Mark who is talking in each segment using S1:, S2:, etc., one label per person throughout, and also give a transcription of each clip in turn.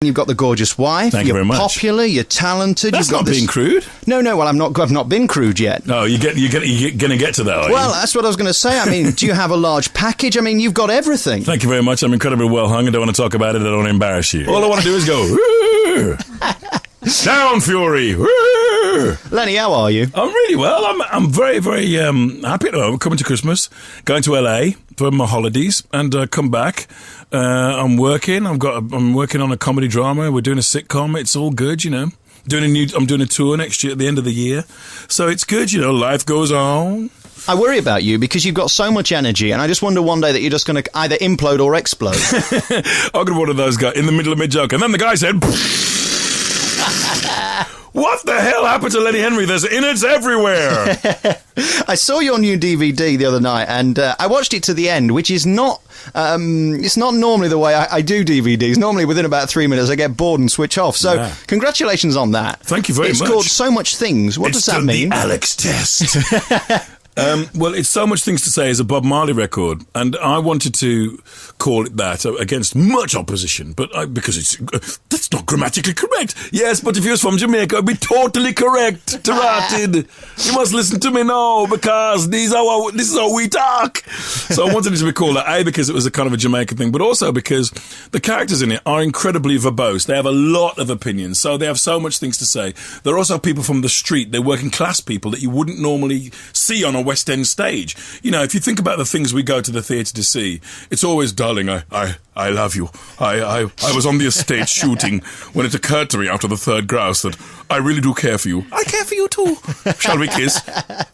S1: You've got the gorgeous wife.
S2: Thank you very much.
S1: You're popular. You're talented.
S2: That's not being crude.
S1: No. Well, I've not been crude yet.
S2: Oh, you're going to get to that, are you?
S1: Well, that's what I was going to say. I mean, do you have a large package? I mean, you've got everything.
S2: Thank you very much. I'm incredibly well hung. I don't want to talk about it. I don't want to embarrass you. All I want to do is go, woo! Down, Fury! Woo!
S1: Lenny, how are you?
S2: I'm really well. I'm very, very happy at the moment. Coming to Christmas, going to LA for my holidays, and come back. I'm working. I'm working on a comedy drama. We're doing a sitcom. It's all good, you know. I'm doing a tour next year at the end of the year, so it's good, you know. Life goes on.
S1: I worry about you because you've got so much energy, and I just wonder one day that you're just going to either implode or explode.
S2: I got one of those guys in the middle of mid-joke, and then the guy said, "What the hell happened to Lenny Henry? There's innards everywhere."
S1: I saw your new DVD the other night, and I watched it to the end, which is not... it's not normally the way I do DVDs. Normally, within about 3 minutes, I get bored and switch off. So, Congratulations on that.
S2: Thank you very much.
S1: It's called So Much Things. What does that mean?
S2: The Alex test. Well, it's So Much Things to Say is a Bob Marley record, and I wanted to call it that against much opposition, but because that's not grammatically correct. Yes, but if you was from Jamaica, it'd be totally correct. Tarotted. You must listen to me now, because this is how we talk. So I wanted it to be called that, A, because it was a kind of a Jamaican thing, but also because the characters in it are incredibly verbose. They have a lot of opinions, so they have so much things to say. They're also people from the street. They're working class people that you wouldn't normally see on a West End stage. You know, if you think about the things we go to the theatre to see, it's always, darling, I love you. I was on the estate shooting when it occurred to me after the third grouse that I really do care for you. I care for you too. Shall we kiss?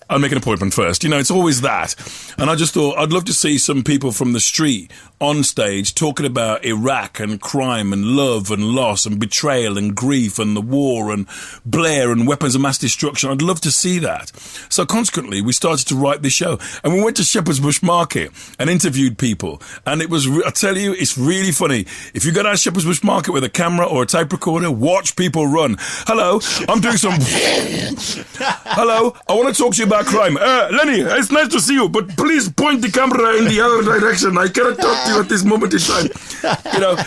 S2: I'll make an appointment first. You know, it's always that. And I just thought I'd love to see some people from the street on stage talking about Iraq and crime and love and loss and betrayal and grief and the war and Blair and weapons of mass destruction. I'd love to see that. So consequently, we started to write this show, and we went to Shepherd's Bush Market and interviewed people. And it was, I tell you, it's really funny. If you go down Shepherd's Bush Market with a camera or a tape recorder, watch people run. Hello, I'm doing some... Hello, I want to talk to you about crime. Lenny, it's nice to see you, but please point the camera in the other direction. I cannot talk to you at this moment in time. You know,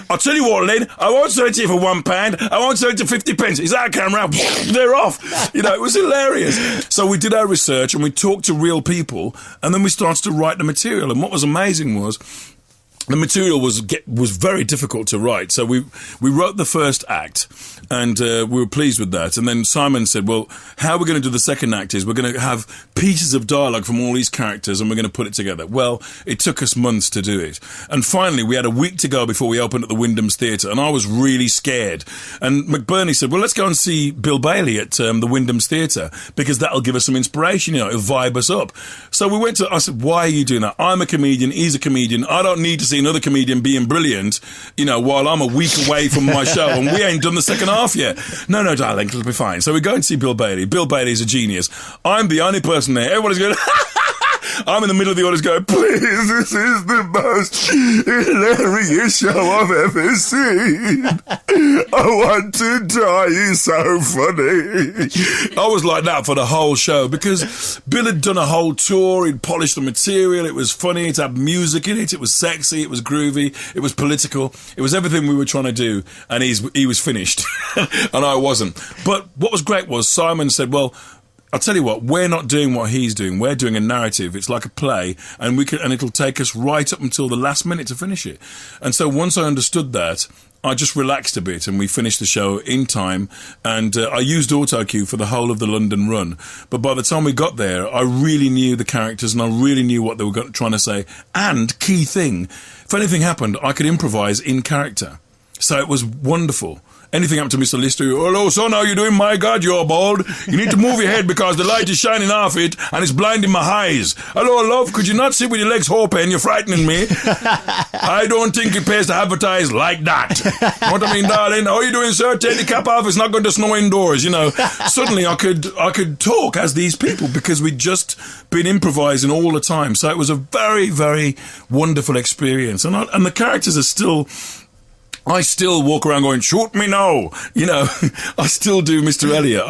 S2: I'll tell you what, Len, I won't sell it to you for £1. I won't sell it to 50 pence. Is that a camera? They're off. You know, it was hilarious. So we did our research and we talked to real people, and then we started to write the material. And what was amazing was the material was very difficult to write. So we wrote the first act, and we were pleased with that. And then Simon said, well, how we're going to do the second act is we're going to have pieces of dialogue from all these characters, and we're going to put it together. Well, it took us months to do it. And finally, we had a week to go before we opened at the Wyndham's Theatre, and I was really scared. And McBurney said, well, let's go and see Bill Bailey at the Wyndham's Theatre, because that'll give us some inspiration, you know, it'll vibe us up. So we went to, I said, why are you doing that? I'm a comedian, he's a comedian. I don't need to see another comedian being brilliant, you know, while I'm a week away from my show and we ain't done the second half yet. No, darling, it'll be fine. So we go and see Bill Bailey. Bill Bailey's a genius. I'm the only person there. Everybody's going, I'm in the middle of the audience going, please, this is the most hilarious show I've ever seen. I want to die, he's so funny. I was like that for the whole show because Bill had done a whole tour, he'd polished the material, it was funny, it had music in it, it was sexy, it was groovy, it was political, it was everything we were trying to do, and he was finished, and I wasn't. But what was great was Simon said, well, I'll tell you what, we're not doing what he's doing. We're doing a narrative. It's like a play, and it'll take us right up until the last minute to finish it. And so once I understood that, I just relaxed a bit, and we finished the show in time. And I used autocue for the whole of the London run. But by the time we got there, I really knew the characters, and I really knew what they were trying to say. And key thing, if anything happened, I could improvise in character. So it was wonderful. Anything happened to Mr. Lister? Hello, son, how you doing? My God, you're bald. You need to move your head because the light is shining off it and it's blinding my eyes. Hello, love, could you not sit with your legs open? You're frightening me. I don't think it pays to advertise like that. What I mean, darling? How are you doing, sir? Take the cap off. It's not going to snow indoors, you know. Suddenly I could talk as these people because we'd just been improvising all the time. So it was a very, very wonderful experience. And the characters are still I still walk around going, shoot me now. You know, I still do Mr. Elliot.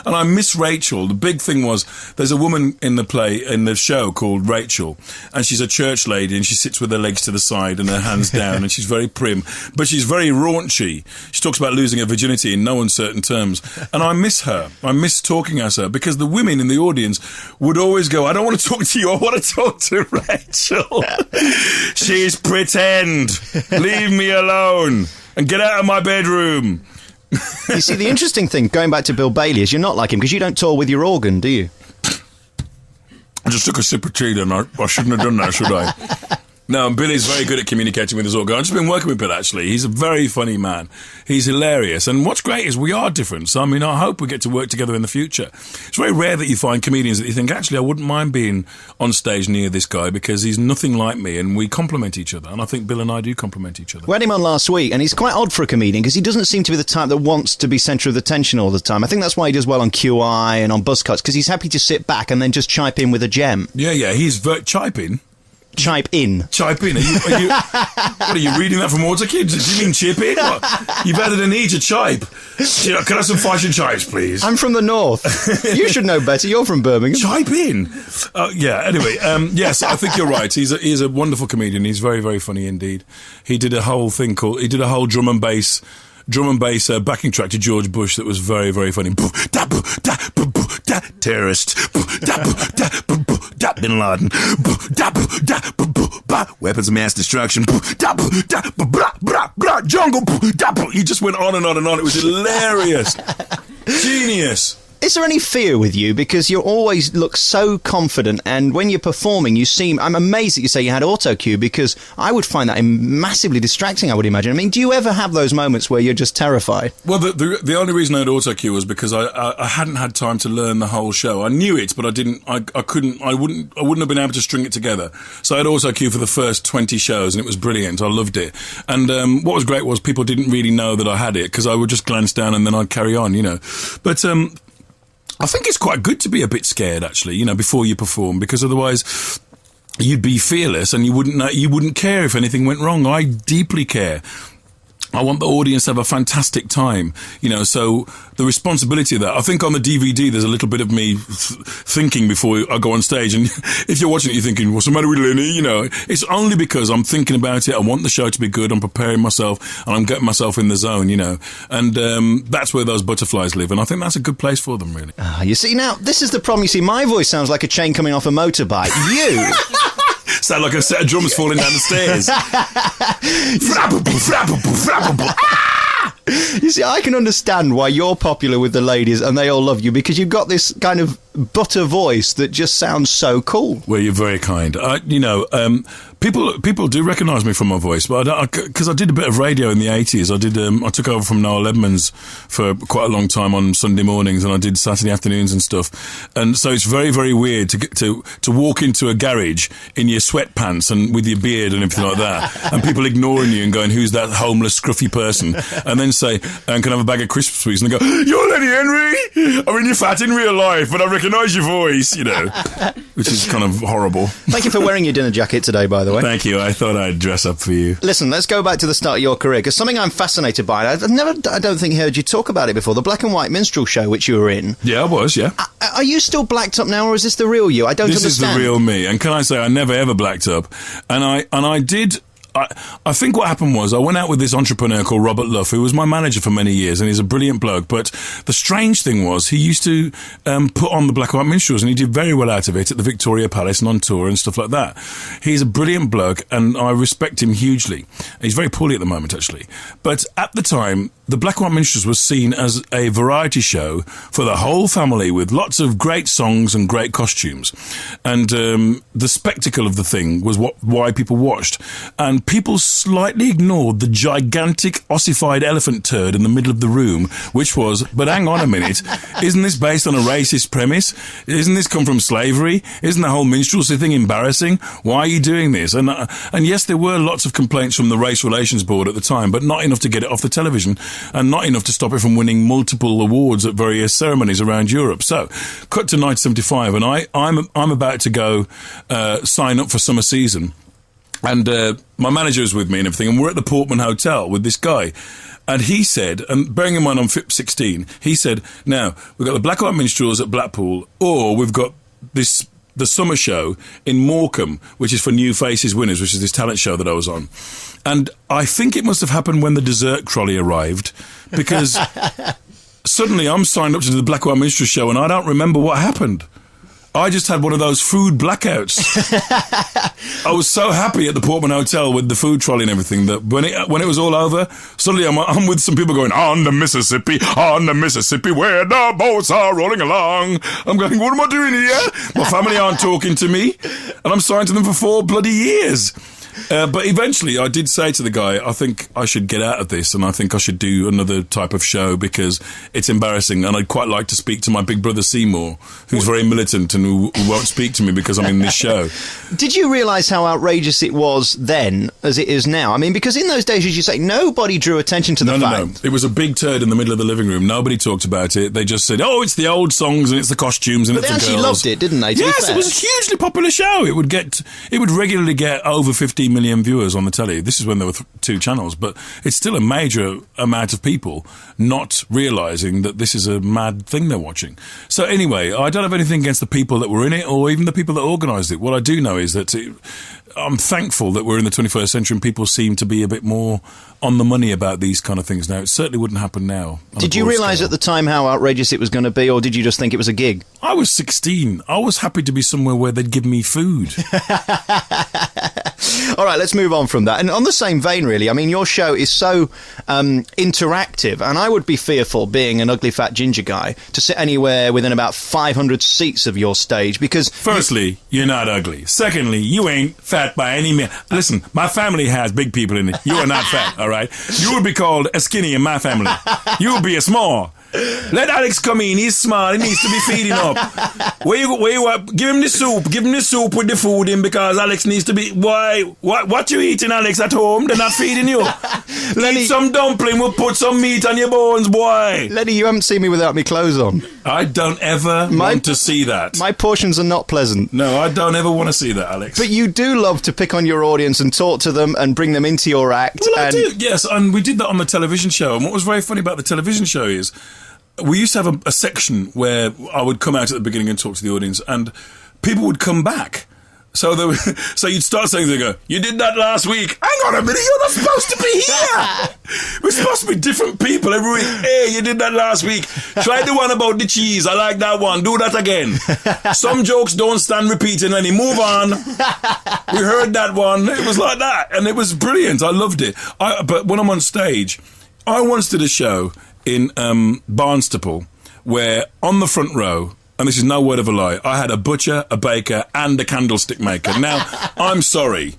S2: And I miss Rachel. The big thing was, there's a woman in the show called Rachel, and she's a church lady, and she sits with her legs to the side and her hands down, and she's very prim, but she's very raunchy. She talks about losing her virginity in no uncertain terms. And I miss her. I miss talking as her, because the women in the audience would always go, I don't want to talk to you, I want to talk to Rachel. She's pretend. Leave me alone. And get out of my bedroom.
S1: You see, the interesting thing, going back to Bill Bailey, is you're not like him, because you don't tour with your organ, do you?
S2: I just took a sip of tea, and I shouldn't have done that, should I? No, Billy's very good at communicating with his organ. I've just been working with Bill, actually. He's a very funny man. He's hilarious. And what's great is we are different. So, I mean, I hope we get to work together in the future. It's very rare that you find comedians that you think, actually, I wouldn't mind being on stage near this guy, because he's nothing like me, and we complement each other. And I think Bill and I do complement each other.
S1: We had him on last week, and he's quite odd for a comedian, because he doesn't seem to be the type that wants to be centre of attention all the time. I think that's why he does well on QI and on Buzzcuts, because he's happy to sit back and then just chipe in with a gem.
S2: Yeah, he's chipe in.
S1: Chipe in.
S2: Chipe in. What are you reading that from Water Kids? Do you mean chip in? What? You've added an E to chipe. Can I have some fashion chipes, please?
S1: I'm from the north. You should know better. You're from Birmingham.
S2: Chipe in. Anyway, yes, I think you're right. He's a wonderful comedian. He's very, very funny indeed. He did a whole drum and bass backing track to George Bush that was very, very funny. Terrorist. Bin Laden. Weapons of mass destruction. Jungle. He just went on and on and on. It was hilarious. Genius.
S1: Is there any fear with you? Because you always look so confident, and when you're performing, I'm amazed that you say you had auto-cue, because I would find that massively distracting, I would imagine. I mean, do you ever have those moments where you're just terrified?
S2: Well, the only reason I had auto-cue was because I hadn't had time to learn the whole show. I knew it, but I wouldn't have been able to string it together. So I had auto-cue for the first 20 shows, and it was brilliant. I loved it. And what was great was people didn't really know that I had it, because I would just glance down and then I'd carry on, you know. But I think it's quite good to be a bit scared, actually, you know, before you perform, because otherwise you'd be fearless and you wouldn't care if anything went wrong. I deeply care. I want the audience to have a fantastic time, you know, so the responsibility of that, I think on the DVD there's a little bit of me thinking before I go on stage, and if you're watching it you're thinking, what's the matter with Lenny, you know, it's only because I'm thinking about it, I want the show to be good, I'm preparing myself, and I'm getting myself in the zone, you know, and that's where those butterflies live, and I think that's a good place for them, really.
S1: You see, now, this is the problem, you see, my voice sounds like a chain coming off a motorbike. You...
S2: Sound like a set of drums falling down the stairs.
S1: You see, I can understand why you're popular with the ladies and they all love you, because you've got this kind of butter voice that just sounds so cool.
S2: Well, you're very kind. People do recognise me from my voice, but because I did a bit of radio in the 80s. I took over from Noel Edmonds for quite a long time on Sunday mornings, and I did Saturday afternoons and stuff. And so it's very, very weird to walk into a garage in your sweatpants and with your beard and everything like that, and people ignoring you and going, "Who's that homeless, scruffy person?" And then say, "And can I have a bag of crisps, please?" And they go, "You're Lenny Henry. I mean, you're fat in real life, but I recognise your voice," you know, which is kind of horrible.
S1: Thank you for wearing your dinner jacket today, by the way.
S2: Thank you. I thought I'd dress up for you.
S1: Listen, let's go back to the start of your career, because something I'm fascinated by, I don't think heard you talk about it before, the Black and White Minstrel Show, which you were in.
S2: Yeah, I was, yeah.
S1: Are you still blacked up now, or is this the real you? I don't understand.
S2: This is the real me, and can I say I never ever blacked up, and I did. I think what happened was I went out with this entrepreneur called Robert Luff, who was my manager for many years, and he's a brilliant bloke. But the strange thing was he used to put on the Black and White Minstrels, and he did very well out of it at the Victoria Palace and on tour and stuff like that. He's a brilliant bloke, and I respect him hugely. He's very poorly at the moment, actually. But at the time, the Black and White Minstrels was seen as a variety show for the whole family, with lots of great songs and great costumes. And the spectacle of the thing was why people watched. And people slightly ignored the gigantic ossified elephant turd in the middle of the room, which was, but hang on a minute, isn't this based on a racist premise? Isn't this come from slavery? Isn't the whole minstrelsy thing embarrassing? Why are you doing this? And yes, there were lots of complaints from the Race Relations Board at the time, but not enough to get it off the television, and not enough to stop it from winning multiple awards at various ceremonies around Europe. So, cut to 1975, and I'm about to go sign up for summer season. And my manager was with me and everything, and we're at the Portman Hotel with this guy. And he said, and bearing in mind I'm 16, he said, now, we've got the Black White Minstrels at Blackpool, or we've got the summer show in Morecambe, which is for New Faces Winners, which is this talent show that I was on. And I think it must have happened when the dessert trolley arrived, because suddenly I'm signed up to the Black White Minstrels show, and I don't remember what happened. I just had one of those food blackouts. I was so happy at the Portman Hotel with the food trolley and everything that when it was all over, suddenly I'm with some people going, on the Mississippi, where the boats are rolling along. I'm going, what am I doing here? My family aren't talking to me, and I'm signed to them for 4 bloody years. But eventually I did say to the guy, I think I should get out of this, and I think I should do another type of show because it's embarrassing, and I'd quite like to speak to my big brother Seymour, who's very militant and who won't speak to me because I'm in this show.
S1: Did you realise how outrageous it was then as it is now? I mean, because in those days, as you say, nobody drew attention to the fact.
S2: No. It was a big turd in the middle of the living room. Nobody talked about it. They just said, oh, it's the old songs and it's the costumes and it's the girls.
S1: But they actually loved it, didn't they?
S2: Yes, it was a hugely popular show. It would regularly get over 15 million viewers on the telly. This is when there were 2 channels, but it's still a major amount of people not realising that this is a mad thing they're watching. So anyway, I don't have anything against the people that were in it or even the people that organised it. What I do know is that I'm thankful that we're in the 21st century and people seem to be a bit more on the money about these kind of things now. It certainly wouldn't happen now.
S1: Did you realise at the time how outrageous it was going to be, or did you just think it was a gig?
S2: I was 16. I was happy to be somewhere where they'd give me food.
S1: All right, let's move on from that. And on the same vein, really, I mean, your show is so interactive, and I would be fearful, being an ugly fat ginger guy, to sit anywhere within about 500 seats of your stage, because...
S2: Firstly, you're not ugly. Secondly, you ain't fat by any means. Listen, my family has big people in it. You are not fat, all right? You would be called a skinny in my family. You would be a small. Let Alex come in. He's small. He needs to be feeding up. Where you at? Give him the soup. Give him the soup with the food in, because Alex needs to be... Why? What you eating, Alex, at home? They're not feeding you. Lenny, eat some dumpling. We'll put some meat on your bones, boy.
S1: Lenny, you haven't seen me without my clothes on.
S2: I don't ever want to see that.
S1: My portions are not pleasant.
S2: No, I don't ever want to see that, Alex.
S1: But you do love to pick on your audience and talk to them and bring them into your act.
S2: Well, I do, yes. And we did that on the television show. And what was very funny about the television show is we used to have a section where I would come out at the beginning and talk to the audience, and people would come back. So you'd start saying, they go, you did that last week. Hang on a minute, you're not supposed to be here. We're supposed to be different people every week. Hey, you did that last week. Try the one about the cheese. I like that one. Do that again. Some jokes don't stand repeating, Lenny. Move on. We heard that one. It was like that. And it was brilliant. I loved it. But when I'm on stage, I once did a show in Barnstaple where on the front row, and this is no word of a lie, I had a butcher, a baker, and a candlestick maker. Now, I'm sorry.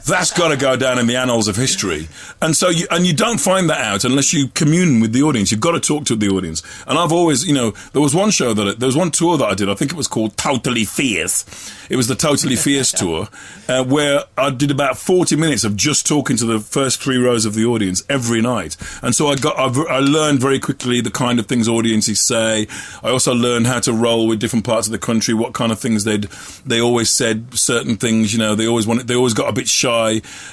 S2: That's got to go down in the annals of history. And so you don't find that out unless you commune with the audience. You've got to talk to the audience. And I've always, there was one tour that I did, I think it was called Totally Fierce. It was the Totally Fierce tour, where I did about 40 minutes of just talking to the first 3 rows of the audience every night. And so I learned very quickly the kind of things audiences say. I also learned how to roll with different parts of the country, what kind of things they always said certain things, they always got a bit shy.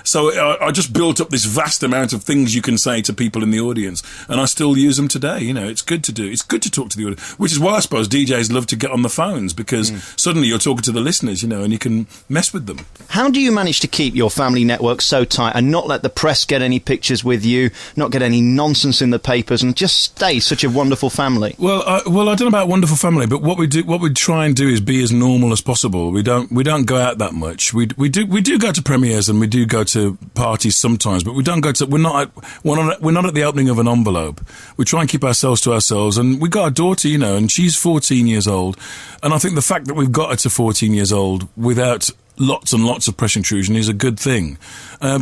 S2: So I just built up this vast amount of things you can say to people in the audience, and I still use them today. It's good to do. It's good to talk to the audience, which is why I suppose DJs love to get on the phones, because suddenly you're talking to the listeners, and you can mess with them.
S1: How do you manage to keep your family network so tight and not let the press get any pictures with you, not get any nonsense in the papers, and just stay such a wonderful family?
S2: Well, I don't know about wonderful family, but what we try and do is be as normal as possible. We don't go out that much. We do go to premieres and we do go to parties sometimes, but we don't go to. We're not at the opening of an envelope. We try and keep ourselves to ourselves, and we got a daughter, and she's 14 years old, and I think the fact that we've got her to 14 years old without lots and lots of press intrusion is a good thing,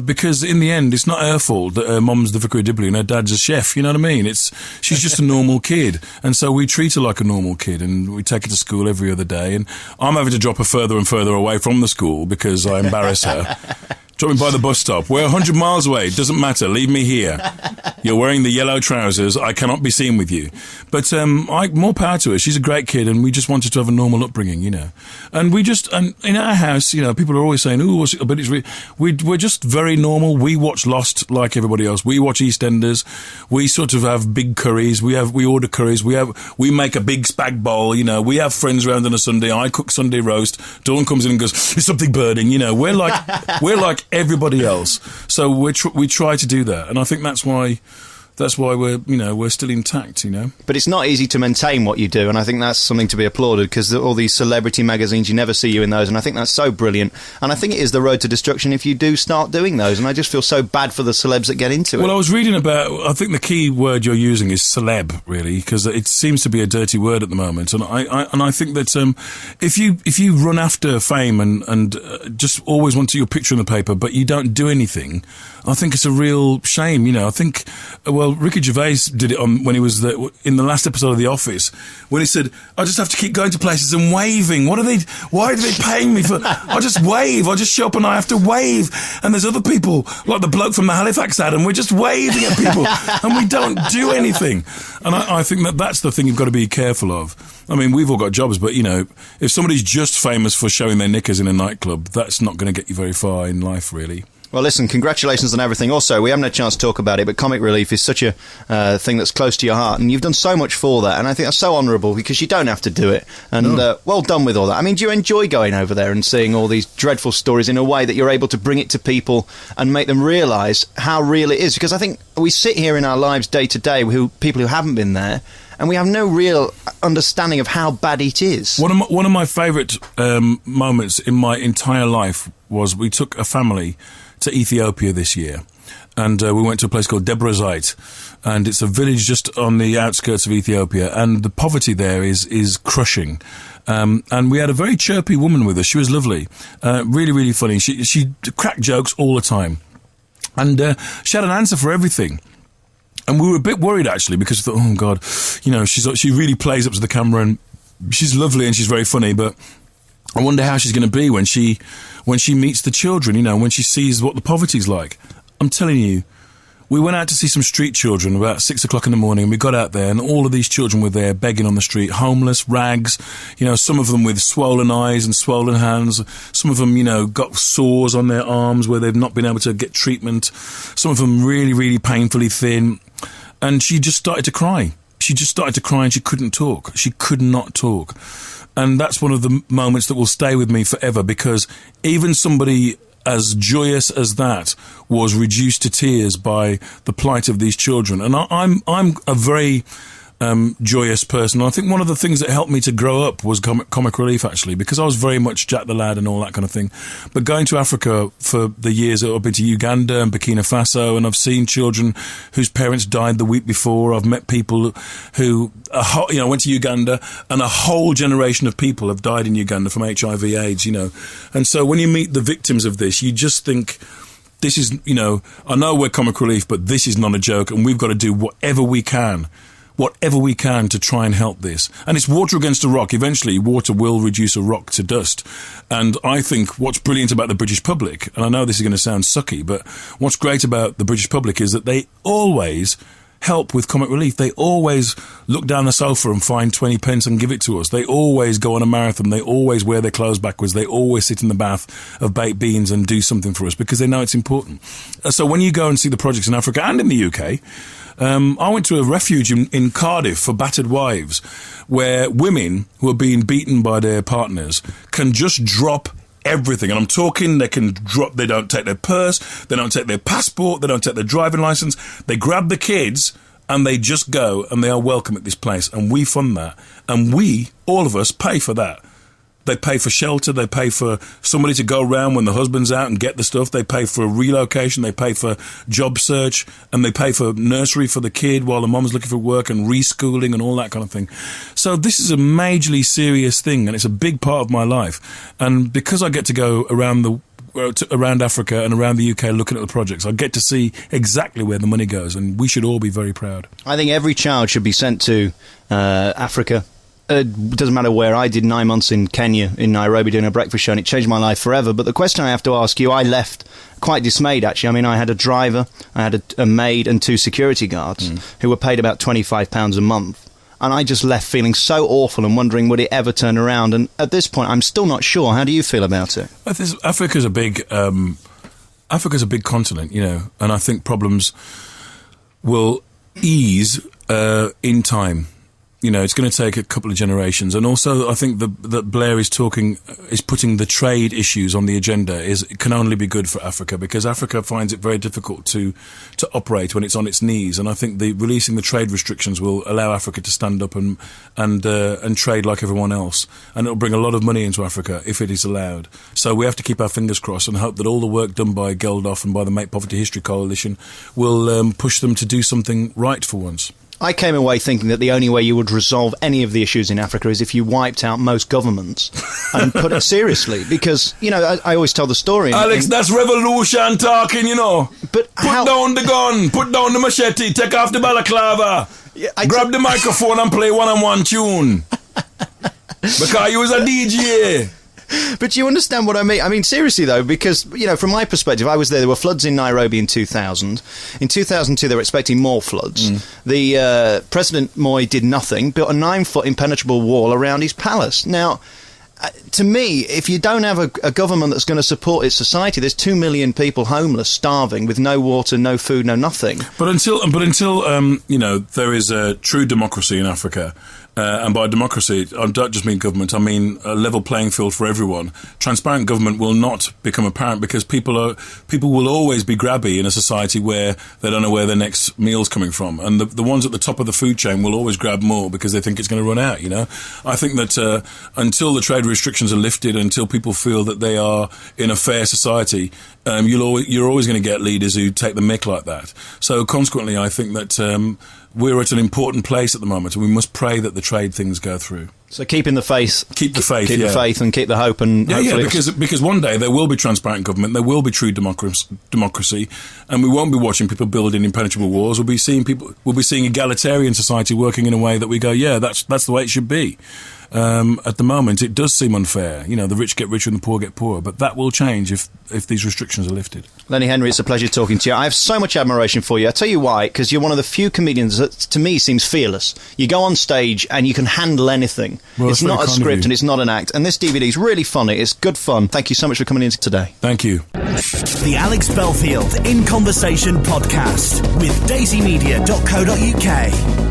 S2: because in the end, it's not her fault that her mum's the Vicar of Dibley and her dad's a chef. You know what I mean? She's just a normal kid, and so we treat her like a normal kid, and we take her to school every other day. And I'm having to drop her further and further away from the school because I embarrass her. Drop me by the bus stop. We're 100 miles away. Doesn't matter. Leave me here. You're wearing the yellow trousers. I cannot be seen with you. But more power to her. She's a great kid, and we just wanted to have a normal upbringing, you know. And in our house, you know, people are always saying, "Ooh, but it's we're just very normal." We watch Lost like everybody else. We watch EastEnders. We sort of have big curries. We order curries. We make a big spag bowl. You know, we have friends around on a Sunday. I cook Sunday roast. Dawn comes in and goes, "There's something burning." You know, we're like everybody else. So we try to do that, and I think that's why we're still intact, you know.
S1: But it's not easy to maintain what you do, and I think that's something to be applauded, because all these celebrity magazines, you never see you in those, and I think that's so brilliant. And I think it is the road to destruction if you do start doing those, and I just feel so bad for the celebs that get into it.
S2: Well, I was reading about, I think the key word you're using is celeb, really, because it seems to be a dirty word at the moment, and I think that if you run after fame and just always want your picture in the paper, but you don't do anything, I think it's a real shame, you know. I think, well, Ricky Gervais did it when he was in the last episode of The Office, when he said, "I just have to keep going to places and waving. Why are they paying me for? I just wave. I just show up and I have to wave. And there's other people like the bloke from the Halifax ad, and we're just waving at people and we don't do anything." And I think that's the thing you've got to be careful of. I mean, we've all got jobs, but you know, if somebody's just famous for showing their knickers in a nightclub, that's not going to get you very far in life, really.
S1: Well, listen, congratulations on everything. Also, we haven't had a chance to talk about it, but comic relief is such a thing that's close to your heart, and you've done so much for that, and I think that's so honourable, because you don't have to do it, and well done with all that. I mean, do you enjoy going over there and seeing all these dreadful stories in a way that you're able to bring it to people and make them realise how real it is? Because I think we sit here in our lives day to day, people who haven't been there, and we have no real understanding of how bad it is.
S2: One of my favourite moments in my entire life was we took a family to Ethiopia this year, and we went to a place called Debrecen, and it's a village just on the outskirts of Ethiopia, and the poverty there is crushing. And we had a very chirpy woman with us. She was lovely, really, really funny. She cracked jokes all the time, and she had an answer for everything. And we were a bit worried, actually, because we thought, oh God, you know, she really plays up to the camera, and she's lovely and she's very funny, but I wonder how she's going to be when she meets the children, you know, when she sees what the poverty's like. I'm telling you, we went out to see some street children about 6 o'clock in the morning, and we got out there, and all of these children were there begging on the street, homeless, rags, you know, some of them with swollen eyes and swollen hands, some of them, you know, got sores on their arms where they've not been able to get treatment, some of them really, really painfully thin, and she just started to cry. She just started to cry, and she couldn't talk. She could not talk. And that's one of the moments that will stay with me forever, because even somebody as joyous as that was reduced to tears by the plight of these children. And I'm a very joyous person. I think one of the things that helped me to grow up was comic relief, actually, because I was very much Jack the Lad and all that kind of thing. But going to Africa for the years, I've been to Uganda and Burkina Faso, and I've seen children whose parents died the week before. I've met people who, went to Uganda, and a whole generation of people have died in Uganda from HIV/AIDS, you know. And so when you meet the victims of this, you just think, this is, you know, I know we're comic relief, but this is not a joke, and we've got to do whatever we can to try and help this. And it's water against a rock. Eventually, water will reduce a rock to dust. And I think what's brilliant about the British public, and I know this is going to sound sucky, but what's great about the British public is that they always help with comic relief. They always look down the sofa and find 20 pence and give it to us. They always go on a marathon. They always wear their clothes backwards. They always sit in the bath of baked beans and do something for us, because they know it's important. So when you go and see the projects in Africa and in the UK, I went to a refuge in Cardiff for battered wives, where women who are being beaten by their partners can just drop everything. And I'm talking, they don't take their purse, they don't take their passport, they don't take their driving license. They grab the kids and they just go, and they are welcome at this place. And we fund that. And we, all of us, pay for that. They pay for shelter, they pay for somebody to go around when the husband's out and get the stuff, they pay for relocation, they pay for job search, and they pay for nursery for the kid while the mom's looking for work, and reschooling and all that kind of thing. So this is a majorly serious thing, and it's a big part of my life. And because I get to go around Africa and around the UK looking at the projects, I get to see exactly where the money goes, and we should all be very proud.
S1: I think every child should be sent to Africa, doesn't matter where. I did 9 months in Kenya, in Nairobi, doing a breakfast show, and it changed my life forever. But the question I have to ask you, I left quite dismayed, actually. I mean, I had a driver, I had a maid and 2 security guards who were paid about £25 a month. And I just left feeling so awful and wondering, would it ever turn around? And at this point, I'm still not sure. How do you feel about it?
S2: Africa's a big continent, you know, and I think problems will ease in time. You know, it's going to take a couple of generations, and also I think that Blair is putting the trade issues on the agenda. It can only be good for Africa, because Africa finds it very difficult to operate when it's on its knees. And I think releasing the trade restrictions will allow Africa to stand up and trade like everyone else, and it'll bring a lot of money into Africa if it is allowed. So we have to keep our fingers crossed and hope that all the work done by Geldof and by the Make Poverty History Coalition will push them to do something right for once.
S1: I came away thinking that the only way you would resolve any of the issues in Africa is if you wiped out most governments and put it seriously. Because, you know, I always tell the story.
S2: Alex, that's revolution talking, you know.
S1: But
S2: put down the gun, put down the machete, take off the balaclava, grab the microphone and play one-on-one tune. Because you was a DJ.
S1: But you understand what I mean? I mean, seriously, though, because, you know, from my perspective, I was there. There were floods in Nairobi in 2000. In 2002, they were expecting more floods. The President Moi did nothing, built a 9-foot impenetrable wall around his palace. Now, to me, if you don't have a government that's going to support its society, there's 2 million people homeless, starving, with no water, no food, no nothing.
S2: But until you know, there is a true democracy in Africa. And by democracy, I don't just mean government, I mean a level playing field for everyone. Transparent government will not become apparent, because people will always be grabby in a society where they don't know where their next meal's coming from. And the ones at the top of the food chain will always grab more because they think it's going to run out, you know. I think that until the trade restrictions are lifted, until people feel that they are in a fair society, you're always going to get leaders who take the mick like that. So consequently, I think that we're at an important place at the moment, and we must pray that the trade things go through.
S1: So keeping the faith.
S2: Keep the faith,
S1: the faith and keep the hope. And
S2: because one day there will be transparent government, there will be true democracy, and we won't be watching people building impenetrable walls. We'll be seeing egalitarian society working in a way that we go, yeah, that's the way it should be. At the moment, it does seem unfair. You know, the rich get richer and the poor get poorer. But that will change if these restrictions are lifted.
S1: Lenny Henry, it's a pleasure talking to you. I have so much admiration for you. I'll tell you why, because you're one of the few comedians that, to me, seems fearless. You go on stage and you can handle anything. Well, it's not a script and it's not an act. And this DVD is really funny. It's good fun. Thank you so much for coming in today.
S2: Thank you.
S3: The Alex Belfield In Conversation podcast with daisymedia.co.uk.